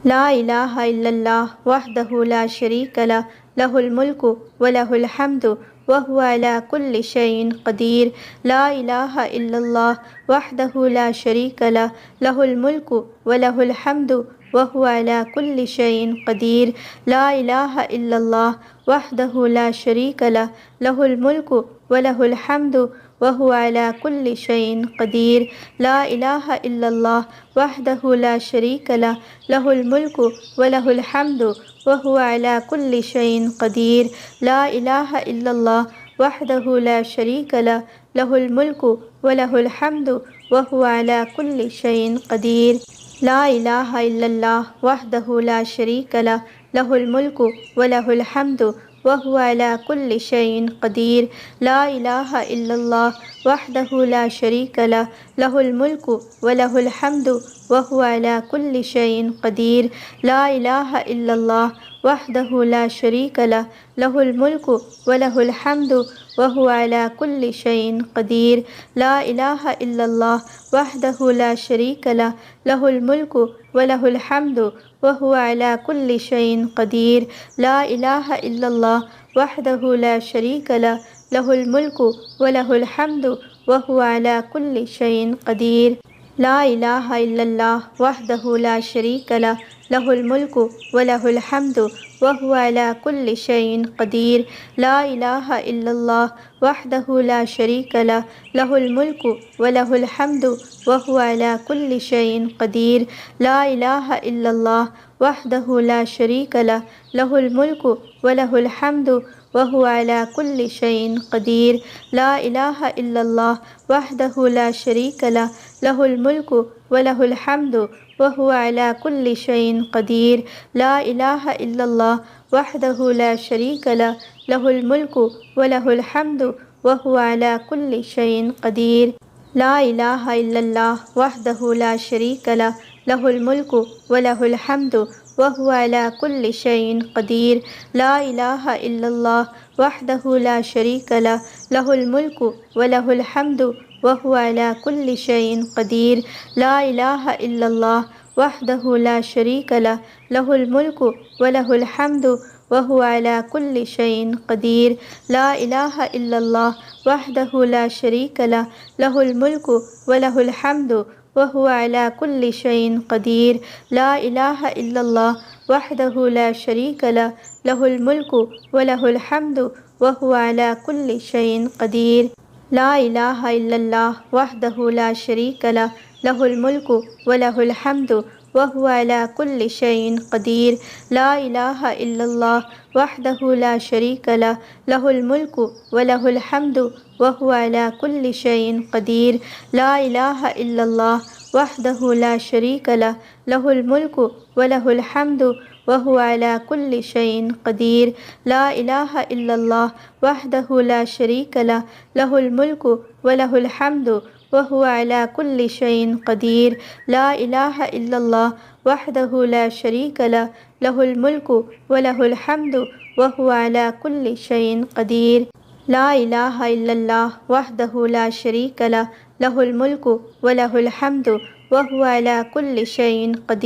ला इलाहा इल्लल्लाह वहदहु ला शरीक लह लहुल मुल्कु व लहुल हम्दु व हुवा अला कुल्लि शैइन क़दीर। ला इलाहा इल्लल्लाह वहदहु ला शरीक लह लहुल मुल्कु व लहुल हम्दु व हुवा अला कुल्लि शैइन क़दीर। ला इलाहा इल्लल्लाह वहदहु ला शरीक लह लहुल मुल्कु व लहुल हम्दु व हुवा अला कुल्लि शैइन क़दीर। ला इलाहा इल्लल्लाह वहदहु ला शरीक लह लहुल मुल्कु व लहुल हम्दु व हुवा अला कुल्लि शैइन क़दीर। ला इलाहा इल्लल्लाह वहदहु ला शरीक लह लहुल मुल्कु व लहुल हम्दु व हुवा अला कुल्लि शैइन क़दीर। ला इलाहा इल्लल्लाह वहदहु ला शरीक लह लहुल मुल्कु व लहुल हम्दु व हुवा अला कुल्लि शैइन क़दीर। ला इलाहा इल्लल्लाह वहदहु ला शरीक लह लहुल मुल्कु व लहुल हम्दु व हुवा अला कुल्लि शैइन क़दीर। ला इलाहा इल्लल्लाह वहदहु ला शरीक लह लहुल मुल्कु व लहुल हम्दु व हुवा अला कुल्लि शैइन क़दीर। ला इलाहा इल्लल्लाह वहदहु ला शरीक लह लहुल मुल्कु व लहुल हम्दु व हुवा अला कुल्लि शैइन क़दीर। ला इलाहा इल्लल्लाह वहदहु ला शरीक लह लहुल मुल्कु व लहुल हम्दु व हुवा अला कुल्लि शैइन क़दीर। ला इलाहा इल्लल्लाह वहदहु ला शरीक लह लहुल मुल्कु व लहुल हम्दु व हुवा अला कुल्लि शैइन क़दीर। ला इलाहा इल्लल्लाह वहदहु ला शरीक लह लहुल मुल्कु व लहुल हम्दु व हुवा अला कुल्लि शैइन क़दीर। ला इलाहा इल्लल्लाह वहदहु ला शरीक लह लहुल मुल्कु व लहुल हम्दु व हुवा अला कुल्लि शैइन क़दीर। ला इलाहा इल्लल्लाह वहदहु ला शरीक लह लहुल मुल्कु व लहुल हम्दु व हुवा अला कुल्लि शैइन क़दीर। ला इलाहा इल्लल्लाह वहदहु ला शरीक लह लहुल मुल्कु व लहुल हम्दु व हुवा अला कुल्लि शैइन क़दीर। ला इलाहा इल्लल्लाह वहदहु ला शरीक लह लहुल मुल्कु व लहुल हम्दु व हुवा अला कुल्लि शैइन क़दीर। ला इलाहा इल्लल्लाह वहदहु ला शरीक लह लहुल मुल्कु व लहुल हम्दु व हुवा अला कुल्लि शैइन क़दीर। ला इलाहा इल्लल्लाह वहदहु ला शरीक लह लहुल मुल्कु व लहुल हम्दु व हुवा अला कुल्लि शैइन क़दीर। ला इलाहा इल्लल्लाह वहदहु ला शरीक लह लहुल मुल्कु व लहुल हम्दु व हुवा अला कुल्लि शैइन क़दीर। ला इलाहा इल्लल्लाह वहदहु ला शरीक लह लहुल मुल्कु व लहुल हम्दु व हुवा अला कुल्लि शैइन क़दीर। ला इलाहा इल्लल्लाह वहदहु ला शरीक लह लहुल मुल्कु व लहुल हम्दु व हुवा अला कुल्लि शैइन क़दीर। ला इलाहा इल्लल्लाह वहदहु ला शरीक लह लहुल मुल्कु व लहुल हम्दु व हुवा अला कुल्लि शैइन क़दीर। ला इलाहा इल्लल्लाह वहदहु ला शरीक लह लहुल मुल्कु व लहुल हम्दु व हुवा अला कुल्लि शैइन क़दीर। ला इलाहा इल्लल्लाह वहदहु ला शरीक लह लहुल मुल्कु व लहुल हम्दु व हुवा अला कुल्लि शैइन क़दीर। ला इलाहा इल्लल्लाह वहदहु ला शरीक लह लहुल मुल्कु व लहुल हम्दु व हुवा अला कुल्लि शैइन क़दीर। ला इलाहा इल्लल्लाह वहदहु ला शरीक लह लहुल मुल्कु व लहुल हम्दु व हुवा अला कुल्लि शैइन क़दीर। ला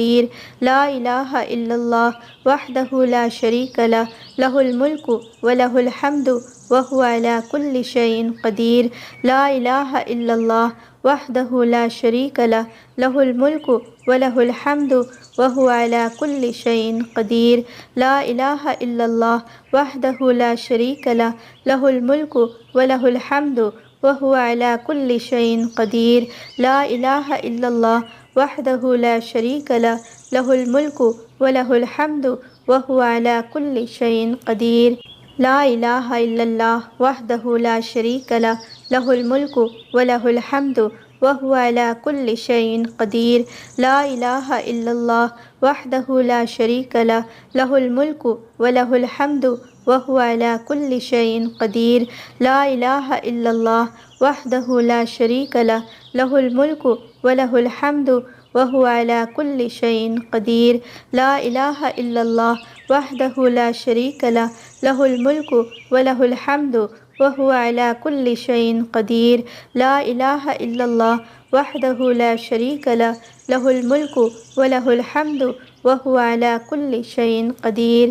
इलाहा इल्लल्लाह वहदहु ला शरीक लह लहुल मुल्कु व लहुल हम्दु व हुवा अला कुल्लि शैइन क़दीर। ला इलाहा इल्लल्लाह वहदहु ला शरीक लह लहुल मुल्कु व लहुल हम्दु व हुवा अला कुल्लि शैइन क़दीर। ला इलाहा इल्लल्लाह वहदहु ला शरीक लह लहुल मुल्कु व लहुल हम्दु व हुवा अला कुल्लि शैइन क़दीर। ला इलाहा इल्लल्लाह वहदहु ला शरीक लह लहुल मुल्कु व लहुल हम्दु व हुवा अला कुल्लि शैइन क़दीर। ला इलाहा इल्लल्लाह वहदहु ला शरीक लह लहुल मुल्कु व लहुल हम्दु व हुवा अला कुल्लि शैइन क़दीर। ला इलाहा इल्लल्लाह वहदहु ला शरीक लह लहुल मुल्कु व लहुल हम्दु व हुवा अला कुल्लि शैइन क़दीर। ला इलाहा इल्लल्लाह वहदहु ला शरीक लह लहुल मुल्कु व लहुल हम्दु व हुवा अला कुल्लि शैइन क़दीर। ला इलाहा इल्लल्लाह वहदहु ला शरीक लह लहुल मुल्कु व लहुल हम्दु व हुवा अला कुल्लि शैइन क़दीर। ला इलाहा इल्लल्लाह वहदहु ला शरीक लह लहुल मुल्कु व लहुल हम्दु व हुवा अला कुल्लि शैइन क़दीर।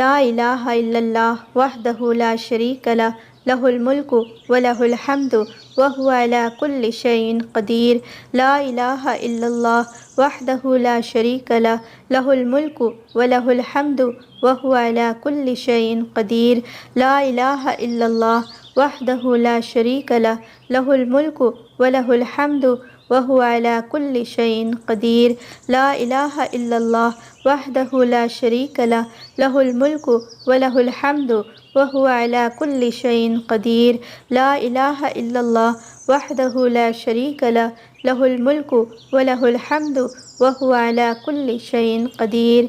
ला इलाहा इल्लल्लाह वहदहु ला शरीका लह लहुल मुल्कु व लहुल हम्दु व हुवा अला कुल्लि शैइन क़दीर। ला इलाहा इल्लल्लाह वहदहु ला शरीका लह लहुल मुल्कु व लहुल हम्दु व हुवा अला कुल्लि शैइन क़दीर। ला इलाहा इल्लल्लाह वहदहु ला शरीका लह लहुल मुल्कु व लहुल हम्दु व हुवा अला कुल्लि शैइन क़दीर। ला इलाहा इल्लल्लाह वहदहु ला शरीका लह लहुल मुल्कु व लहुल हम्दु व हुवा अला कुल्लि शैइन क़दीर। ला इलाहा इल्लल्लाह वहदहु ला शरीका लह लहुल मुल्कु व लहुल हम्दु व हुवा अला कुल्लि शैइन क़दीर।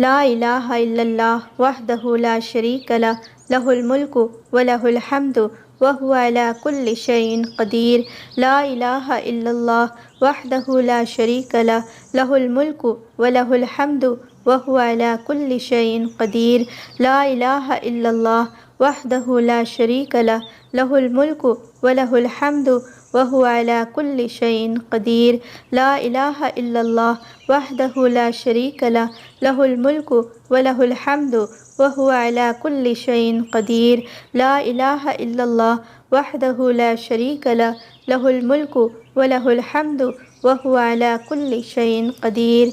ला इलाहा इल्लल्लाह वहदहु ला शरीका लह लहुल मुल्कु व लहुल हम्दु व हुवा अला कुल्लि शैइन क़दीर। ला इलाहा इल्लल्लाह वहदहु ला शरीका लह लहुल मुल्कु व लहुल हम्दु व हुवा अला कुल्लि शैइन क़दीर। ला इलाहा इल्लल्लाह वहदहु ला शरीका लह लहुल मुल्कु व लहुल हम्दु व हुवा अला कुल्लि शैइन क़दीर। ला इलाहा इल्लल्लाह वहदहु ला शरीका लह लहुल मुल्कु व लहुल हम्दु व हुवा अला कुल्लि शैइन क़दीर। ला इलाहा इल्लल्लाह वहदहु ला शरीका लह लहुल मुल्कु व लहुल हम्दु व हुवा अला कुल्लि शैइन क़दीर।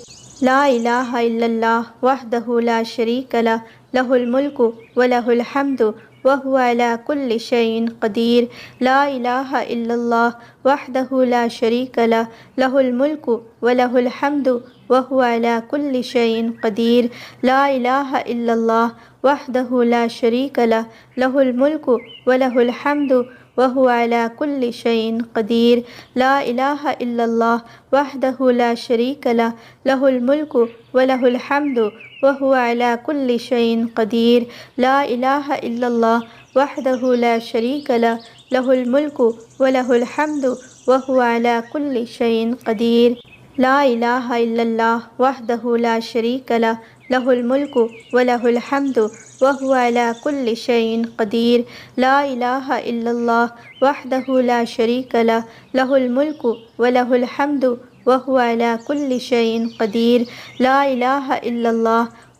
ला इलाहा इल्लल्लाह वहदहु ला शरीका लह लहुल मुल्कु व लहुल हम्दु व हुवा अला कुल्लि शैइन क़दीर। ला इलाहा इल्लल्लाह वहदहु ला शरीका लह लहुल मुल्कु व लहुल हम्दु व हुवा अला कुल्लि शैइन क़दीर। ला इलाहा इल्लल्लाह वहदहु ला शरीका लह लहुल मुल्कु व लहुल हम्दु व हुवा अला कुल्लि शैइन क़दीर। ला इलाहा इल्लल्लाह वहदहु ला शरीका लह लहुल मुल्कु व लहुल हम्दु व हुवा अला कुल्लि शैइन क़दीर। ला इलाहा इल्लल्लाह वहदहु ला शरीका लह लहुल मुल्कु व लहुल हम्दु व हुवा अला कुल्लि शैइन क़दीर। ला इलाहा इल्लल्लाह वहदहु ला शरीका लह लहुल मुल्कु व लहुल हम्दु व हुवा अला कुल्लि शैइन क़दीर। ला इलाहा इल्लल्लाह वहदहु ला शरीका लह लहुल मुल्कु व लहुल हम्दु व हुवा अला कुल्लि शैइन क़दीर। ला इलाहा इल्लल्लाह वहदहु ला शरीका लह लहुल मुल्कु व लहुल हम्दु व हुवा अला कुल्लि शैइन क़दीर। ला इलाहा इल्लल्लाह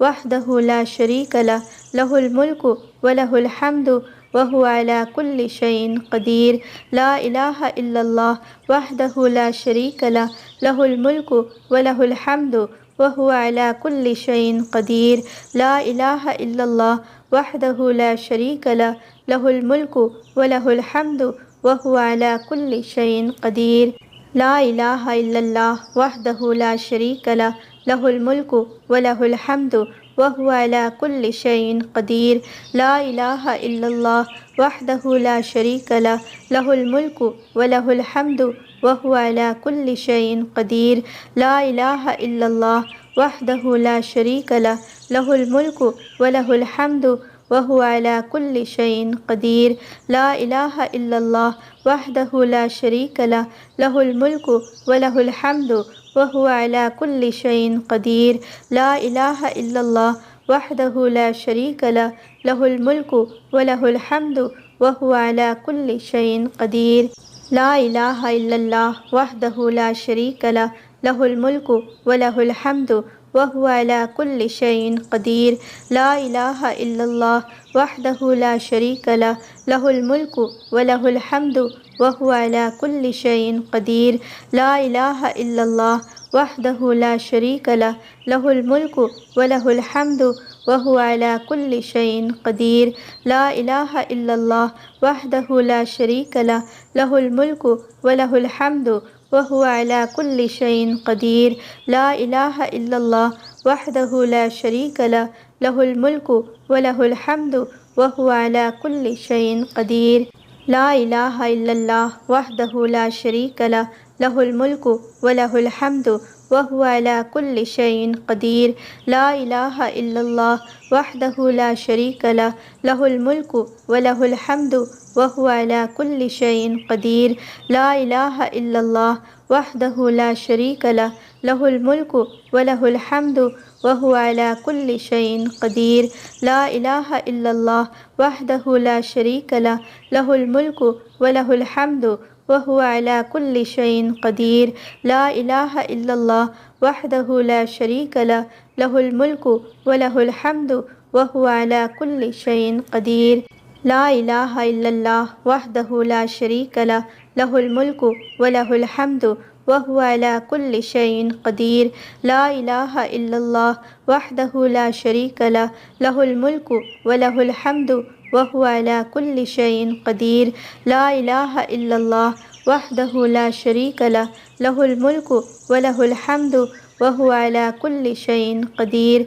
वहदहु ला शरीका लह लहुल मुल्कु व लहुल हम्दु व हुवा अला कुल्लि शैइन क़दीर। ला इलाहा इल्लल्लाह वहदहु ला शरीका लह लहुल मुल्कु व लहुल हम्दु व हुवा अला कुल्लि शैइन क़दीर। ला इलाहा इल्लल्लाह वहदहु ला शरीका लह लहुल मुल्कु व लहुल हम्दु व हुवा अला कुल्लि शैइन क़दीर। ला इलाहा इल्लल्लाह वहदहु ला शरीका लह लहुल मुल्कु व लहुल हम्दु व हुवा अला कुल्लि शैइन क़दीर। ला इलाहा इल्लल्लाह वहदहु ला शरीका लह लहुल मुल्कु व लहुल हम्दु व हुवा अला कुल्लि शैइन क़दीर। ला इलाहा इल्लल्लाह वहदहु ला शरीका लह लहुल मुल्कु व लहुल हम्दु व हुवा अला कुल्लि शैइन क़दीर। ला इलाहा इल्लल्लाह वहदहु ला शरीका लह लहुल मुल्कु व लहुल हम्दु व हुवा अला कुल्लि शैइन क़दीर। ला इलाहा इल्लल्लाह वहदहु ला शरीका लह लहुल मुल्कु व लहुल हम्दु व हुवा अला कुल्लि शैइन क़दीर। ला इलाहा इल्लल्लाह वहदहु ला शरीका लह लहुल मुल्कु व लहुल हम्दु व हुवा अला कुल्लि शैइन क़दीर। ला इलाहा इल्लल्लाह वहदहु ला शरीका लह लहुल मुल्कु व लहुल हम्दु व हुवा अला कुल्लि शैइन क़दीर। ला इलाहा इल्लल्लाह वहदहु ला शरीका लह लहुल मुल्कु व लहुल हम्दु व हुवा अला कुल्लि शैइन क़दीर। ला इलाहा इल्लल्लाह वहदहु ला शरीका लह लहुल मुल्कु व लहुल हम्दु व हुवा अला कुल्लि शैइन क़दीर। ला इलाहा इल्लल्लाह वहदहु ला शरीका लह लहुल मुल्कु व लहुल हम्दु व हुवा अला कुल्लि शैइन क़दीर। ला इलाहा इल्लल्लाह वहदहु ला शरीका लह लहुल मुल्कु व लहुल हम्दु व हुवा अला कुल्लि शैइन क़दीर। ला इलाहा इल्लल्लाह वहदहु ला शरीका लह लहुल मुल्कु व लहुल हम्दु व हुवा अला कुल्लि शैइन क़दीर। ला इलाहा इल्लल्लाह वहदहु ला शरीका लह लहुल मुल्कु व लहुल हम्दु व हुवा अला कुल्लि शैइन क़दीर। ला इलाहा इल्लल्लाह वहदहु ला शरीक लह, लहुल मुल्कु व लहुल हम्दु व हुवा अला कुल्लि शैइन क़दीर। ला इलाहा इल्लल्लाह वहदहु ला शरीक लह, लहुल मुल्कु व लहुल हम्दु व हुवा अला कुल्लि शैइन क़दीर। ला इलाहा इल्लल्लाह वहदहु ला शरीक लह, लहुल मुल्कु व लहुल हम्दु व हुवा अला कुल्लि शैइन क़दीर। ला इलाहा इल्लल्लाह वहदहु ला शरीक लह, लहुल मुल्कु व लहुल हम्दु व हुवा अला कुल्लि शैइन क़दीर।